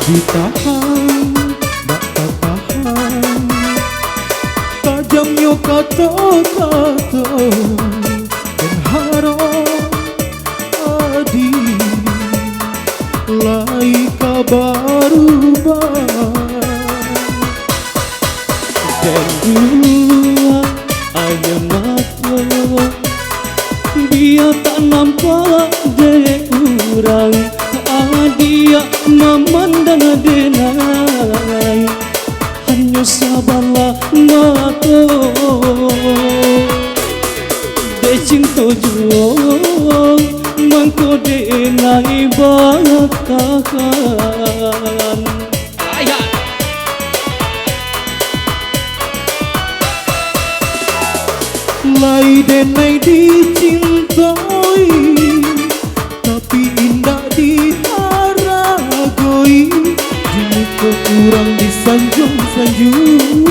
ditahan, tak tahan. Tajamnya kata-kata dan harap adi lai kabar ubah. Dan dua ayam mata biar tak nampak de urang, dia memandang denai hanya sabarlah mata de cinta juang mangko denai batakan. Lai denai dicintai tapi indah diharagoi, di muka kurang disanjung-sanjung,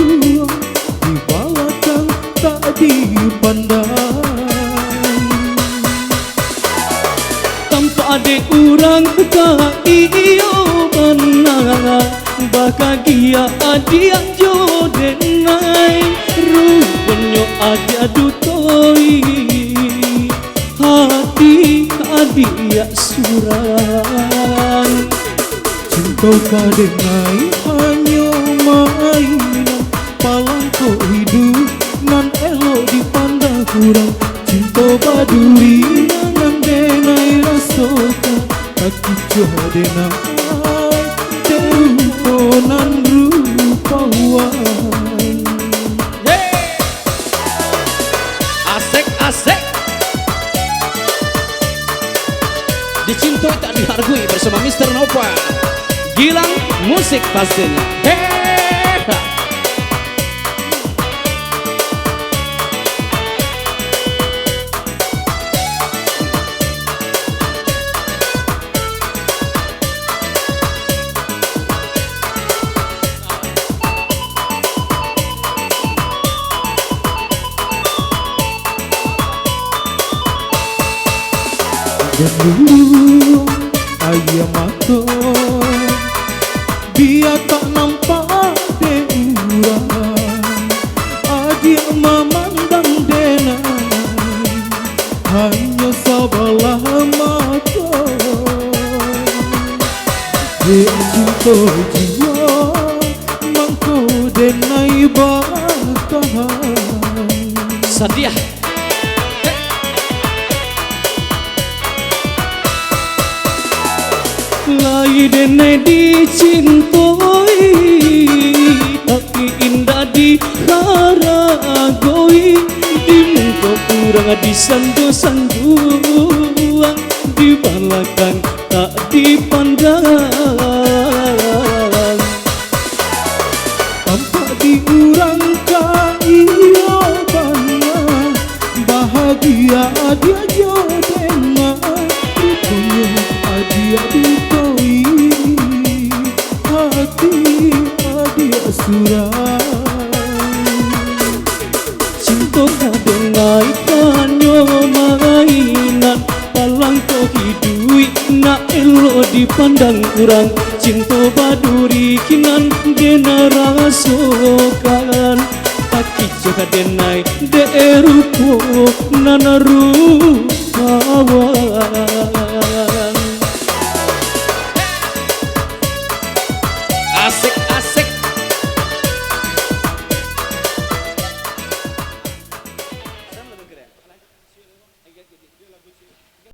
di belakang tak dipandang. Tanpa ada orang tak iyo mana bahagia adia jodenai rupanya adia dutoi hati adia suran. Cinta kadenai hanya mainan palangko hidup nan elo dipandang kurang. Cinta baduri nan denai rasokan kaki jodenai teruponan rupawan. Asik dicintai tak dihargai bersama Mr. Nova Gilang musik pastinya. Dan dulu ayam mata biar tak nampak de urang, adik memandang denai hanya sabarlah mata de cinta jiwa mangko denai batahan. Sadia lai denai dicintai tapi indah diharagoi, di muka kurang disandu-sanduan, di belakang tak dipandang. Tampak diurang iyo bana bahagia dia jodenai rupanya adia ditoi hati adia suran. Cinta kadenai hanya mainan palangko hidup na elo dipandang kurang. Cinta baduri kinan dena rasokan kaki jaga denai de rupo nana rupawan.